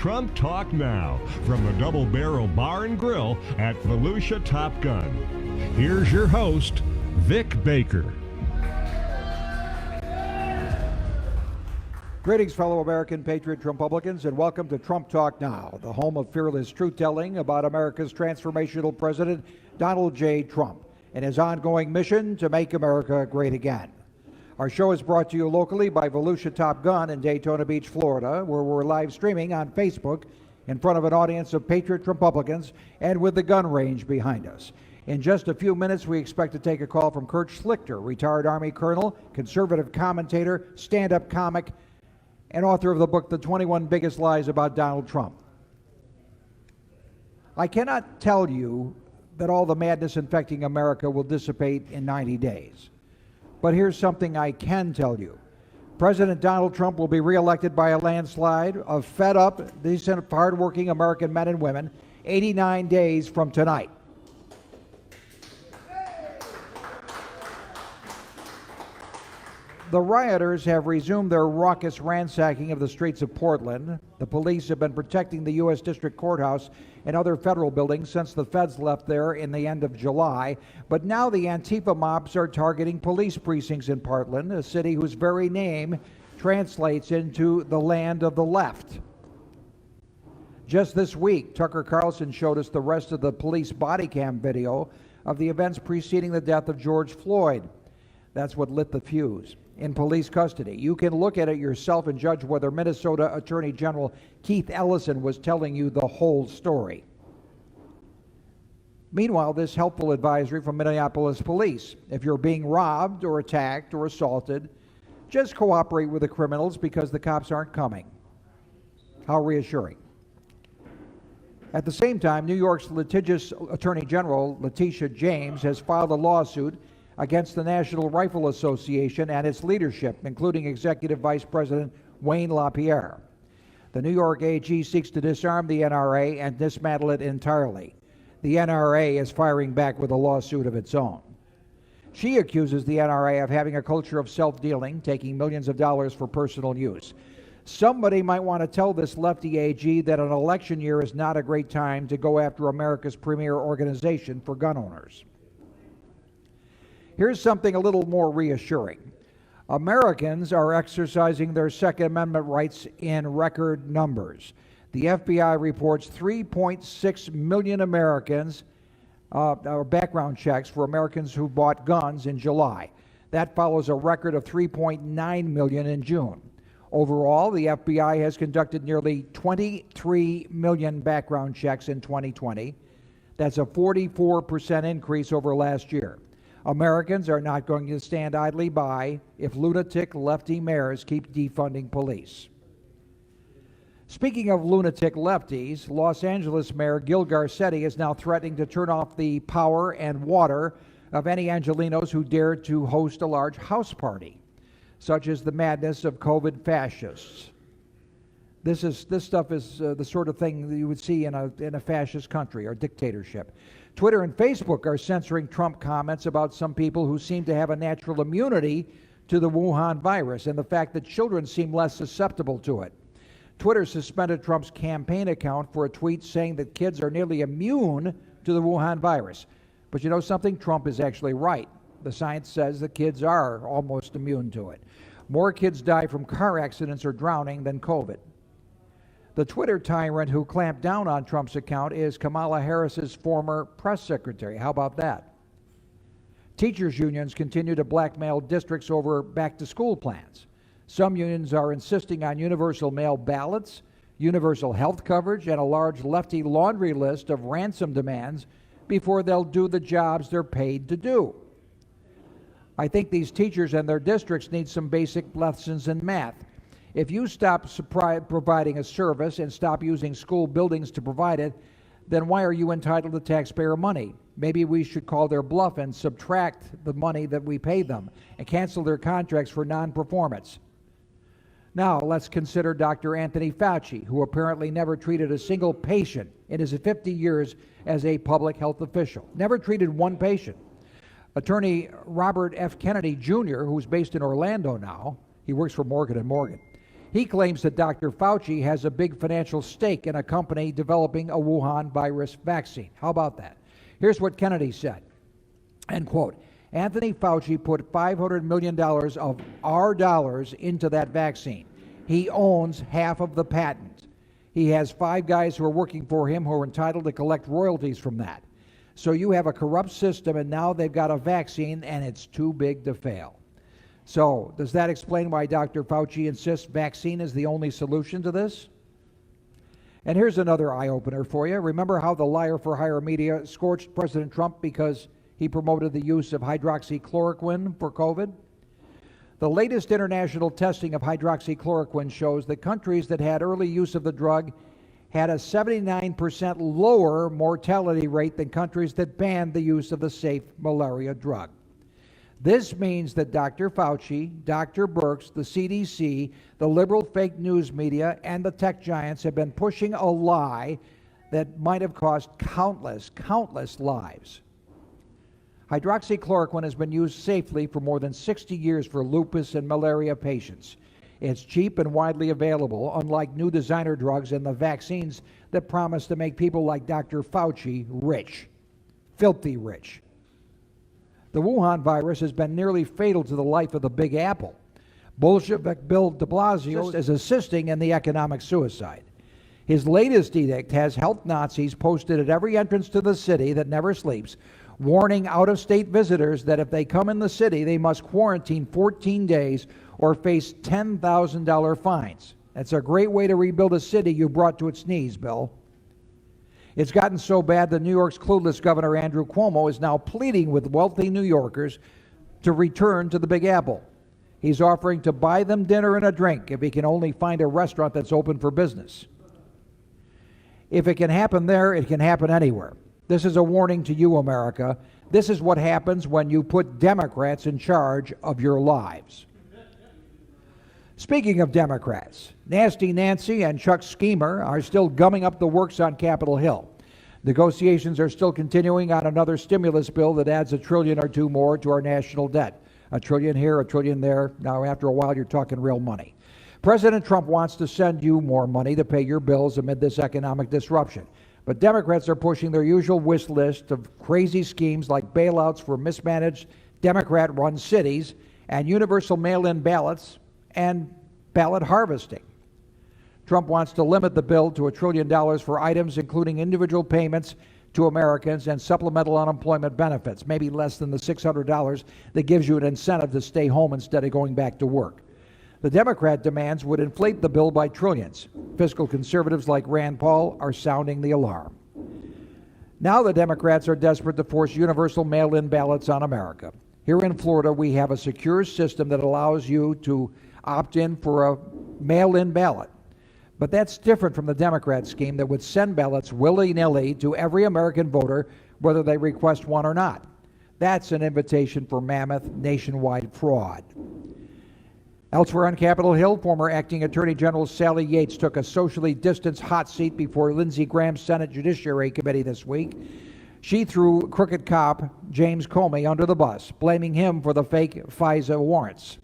Trump Talk Now from the Double Barrel Bar and Grill at Volusia Top Gun. Here's your host, Vic Baker. Greetings, fellow American patriot Trumpublicans, and welcome to Trump Talk Now, the home of fearless truth-telling about America's transformational president, Donald J. Trump, and his ongoing mission to make America great again. Our show is brought to you locally by Volusia Top Gun in Daytona Beach, Florida, where we're live streaming on Facebook in front of an audience of patriot Trumpublicans and with the gun range behind us. In just a few minutes, we expect to take a call from Kurt Schlichter, retired Army colonel, conservative commentator, stand-up comic, and author of the book, The 21 Biggest Lies About Donald Trump. I cannot tell you that all the madness infecting America will dissipate in 90 days. But here's something I can tell you. President Donald Trump will be reelected by a landslide of fed-up, decent, hard-working American men and women 89 days from tonight. The rioters have resumed their raucous ransacking of the streets of Portland. The police have been protecting the U.S. District Courthouse and other federal buildings since the feds left there in the end of July. But now the Antifa mobs are targeting police precincts in Portland, a city whose very name translates into the land of the left. Just this week, Tucker Carlson showed us the rest of the police body cam video of the events preceding the death of George Floyd. That's what lit the fuse. In police custody. You can look at it yourself and judge whether Minnesota Attorney General Keith Ellison was telling you the whole story. Meanwhile, this helpful advisory from Minneapolis police: if you're being robbed or attacked or assaulted, just cooperate with the criminals because the cops aren't coming. How reassuring. At the same time, New York's litigious Attorney General Letitia James has filed a lawsuit against the National Rifle Association and its leadership, including Executive Vice President Wayne LaPierre. The New York AG seeks to disarm the NRA and dismantle it entirely. The NRA is firing back with a lawsuit of its own. She accuses the NRA of having a culture of self-dealing, taking millions of dollars for personal use. Somebody might want to tell this lefty AG that an election year is not a great time to go after America's premier organization for gun owners. Here's something a little more reassuring. Americans are exercising their Second Amendment rights in record numbers. The FBI reports 3.6 million Americans, background checks for Americans who bought guns in July. That follows a record of 3.9 million in June. Overall, the FBI has conducted nearly 23 million background checks in 2020. That's a 44% increase over last year. Americans are not going to stand idly by if lunatic lefty mayors keep defunding police. Speaking of lunatic lefties, Los Angeles Mayor Gil Garcetti is now threatening to turn off the power and water of any Angelenos who dare to host a large house party, such as the madness of COVID fascists. This stuff is the sort of thing that you would see in a fascist country or dictatorship. Twitter and Facebook are censoring Trump comments about some people who seem to have a natural immunity to the Wuhan virus and the fact that children seem less susceptible to it. Twitter suspended Trump's campaign account for a tweet saying that kids are nearly immune to the Wuhan virus. But you know something? Trump is actually right. The science says that kids are almost immune to it. More kids die from car accidents or drowning than COVID. The Twitter tyrant who clamped down on Trump's account is Kamala Harris's former press secretary. How about that? Teachers' unions continue to blackmail districts over back-to-school plans. Some unions are insisting on universal mail ballots, universal health coverage, and a large lefty laundry list of ransom demands before they'll do the jobs they're paid to do. I think these teachers and their districts need some basic lessons in math. If you stop providing a service and stop using school buildings to provide it, then why are you entitled to taxpayer money? Maybe we should call their bluff and subtract the money that we pay them and cancel their contracts for non-performance. Now, let's consider Dr. Anthony Fauci, who apparently never treated a single patient in his 50 years as a public health official. Never treated one patient. Attorney Robert F. Kennedy Jr., who's based in Orlando now, he works for Morgan & Morgan. He claims that Dr. Fauci has a big financial stake in a company developing a Wuhan virus vaccine. How about that? Here's what Kennedy said, end quote. Anthony Fauci put $500 million of our dollars into that vaccine. He owns half of the patent. He has 5 guys who are working for him who are entitled to collect royalties from that. So you have a corrupt system, and now they've got a vaccine, and it's too big to fail. So does that explain why Dr. Fauci insists vaccine is the only solution to this? And here's another eye-opener for you. Remember how the liar for hire media scorched President Trump because he promoted the use of hydroxychloroquine for COVID? The latest international testing of hydroxychloroquine shows that countries that had early use of the drug had a 79% lower mortality rate than countries that banned the use of the safe malaria drug. This means that Dr. Fauci, Dr. Birx, the CDC, the liberal fake news media, and the tech giants have been pushing a lie that might have cost countless lives. Hydroxychloroquine has been used safely for more than 60 years for lupus and malaria patients. It's cheap and widely available, unlike new designer drugs and the vaccines that promise to make people like Dr. Fauci rich, filthy rich. The Wuhan virus has been nearly fatal to the life of the Big Apple. Bolshevik Bill de Blasio is assisting in the economic suicide. His latest edict has health Nazis posted at every entrance to the city that never sleeps, warning out-of-state visitors that if they come in the city, they must quarantine 14 days or face $10,000 fines. That's a great way to rebuild a city you brought to its knees, Bill. It's gotten so bad that New York's clueless Governor Andrew Cuomo is now pleading with wealthy New Yorkers to return to the Big Apple. He's offering to buy them dinner and a drink if he can only find a restaurant that's open for business. If it can happen there, it can happen anywhere. This is a warning to you, America. This is what happens when you put Democrats in charge of your lives. Speaking of Democrats, Nasty Nancy and Chuck Schemer are still gumming up the works on Capitol Hill. Negotiations are still continuing on another stimulus bill that adds $1 trillion or $2 more to our national debt. $1 trillion here, $1 trillion there. Now, after a while, you're talking real money. President Trump wants to send you more money to pay your bills amid this economic disruption. But Democrats are pushing their usual wish list of crazy schemes like bailouts for mismanaged Democrat-run cities and universal mail-in ballots and ballot harvesting. Trump wants to limit the bill to $1 trillion for items including individual payments to Americans and supplemental unemployment benefits, maybe less than the $600 that gives you an incentive to stay home instead of going back to work. The Democrat demands would inflate the bill by trillions. Fiscal conservatives like Rand Paul are sounding the alarm. Now the Democrats are desperate to force universal mail-in ballots on America. Here in Florida, we have a secure system that allows you to opt in for a mail-in ballot. But that's different from the Democrat scheme that would send ballots willy-nilly to every American voter, whether they request one or not. That's an invitation for mammoth nationwide fraud. Elsewhere on Capitol Hill, former Acting Attorney General Sally Yates took a socially distanced hot seat before Lindsey Graham's Senate Judiciary Committee this week. She threw crooked cop James Comey under the bus, blaming him for the fake FISA warrants.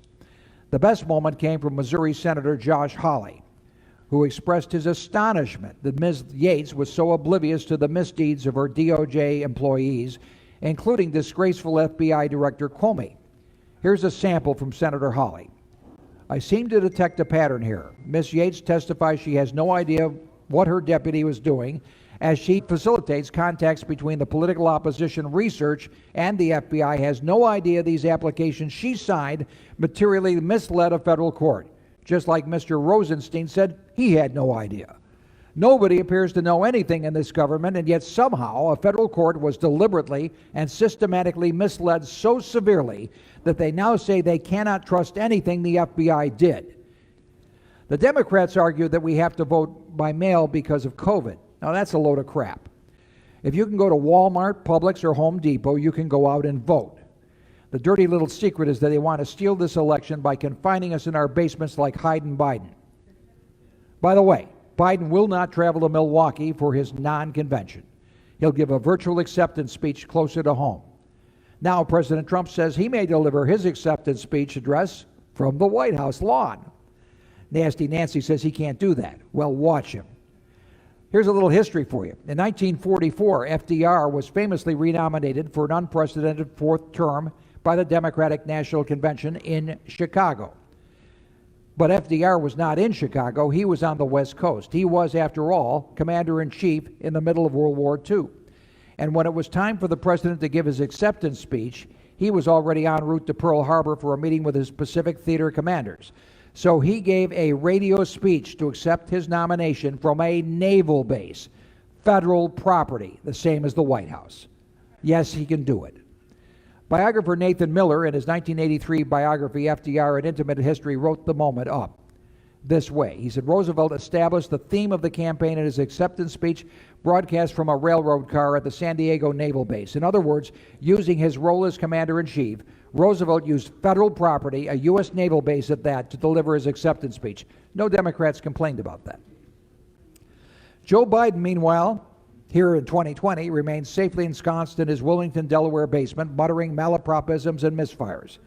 The best moment came from Missouri Senator Josh Hawley, who expressed his astonishment that Ms. Yates was so oblivious to the misdeeds of her DOJ employees, including disgraceful FBI Director Comey. Here's a sample from Senator Hawley. I seem to detect a pattern here. Ms. Yates testifies she has no idea what her deputy was doing as she facilitates contacts between the political opposition research and the FBI, has no idea these applications she signed materially misled a federal court. Just like Mr. Rosenstein said he had no idea. Nobody appears to know anything in this government, and yet somehow a federal court was deliberately and systematically misled so severely that they now say they cannot trust anything the FBI did. The Democrats argue that we have to vote by mail because of COVID. Now that's a load of crap. If you can go to Walmart, Publix, or Home Depot, you can go out and vote. The dirty little secret is that they want to steal this election by confining us in our basements like Hyde and Biden. By the way, Biden will not travel to Milwaukee for his non-convention. He'll give a virtual acceptance speech closer to home. Now President Trump says he may deliver his acceptance speech address from the White House lawn. Nasty Nancy says he can't do that. Well, watch him. Here's a little history for you. In 1944, FDR was famously renominated for an unprecedented fourth term by the Democratic National Convention in Chicago. But FDR was not in Chicago. He was on the West Coast. He was, after all, commander-in-chief in the middle of World War II. And when it was time for the president to give his acceptance speech, he was already en route to Pearl Harbor for a meeting with his Pacific Theater commanders. So he gave a radio speech to accept his nomination from a naval base, federal property, the same as the White House. Yes, he can do it. Biographer Nathan Miller, in his 1983 biography, FDR, An Intimate History, wrote the moment up this way. He said, Roosevelt established the theme of the campaign in his acceptance speech, broadcast from a railroad car at the San Diego Naval Base. In other words, using his role as commander-in-chief, Roosevelt used federal property, a U.S. naval base at that, to deliver his acceptance speech. No Democrats complained about that. Joe Biden, meanwhile, here in 2020, remains safely ensconced in his Wilmington, Delaware basement, muttering malapropisms and misfires.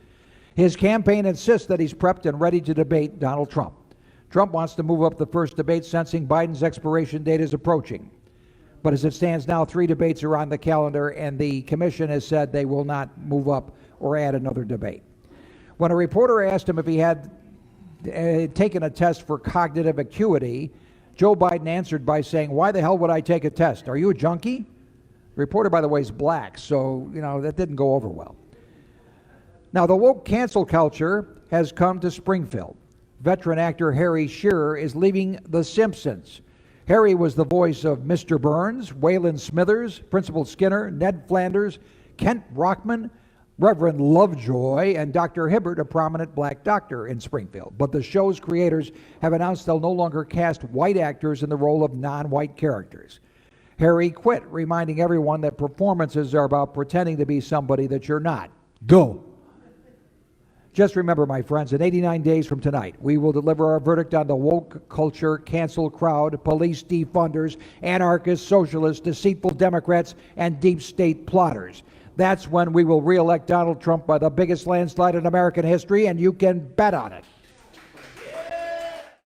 His campaign insists that he's prepped and ready to debate Donald Trump. Trump wants to move up the first debate, sensing Biden's expiration date is approaching. But as it stands now, 3 debates are on the calendar, and the commission has said they will not move up or add another debate. When a reporter asked him if he had taken a test for cognitive acuity, Joe Biden answered by saying, "Why the hell would I take a test? Are you a junkie?" The reporter, by the way, is black, so, that didn't go over well. Now, the woke cancel culture has come to Springfield. Veteran actor Harry Shearer is leaving The Simpsons. Harry was the voice of Mr. Burns, Waylon Smithers, Principal Skinner, Ned Flanders, Kent Brockman, Reverend Lovejoy, and Dr. Hibbert, a prominent black doctor in Springfield. But the show's creators have announced they'll no longer cast white actors in the role of non-white characters. Harry quit, reminding everyone that performances are about pretending to be somebody that you're not. Go. Just remember, my friends, in 89 days from tonight, we will deliver our verdict on the woke culture, cancel crowd, police defunders, anarchists, socialists, deceitful Democrats, and deep state plotters. That's when we will re-elect Donald Trump by the biggest landslide in American history, and you can bet on it.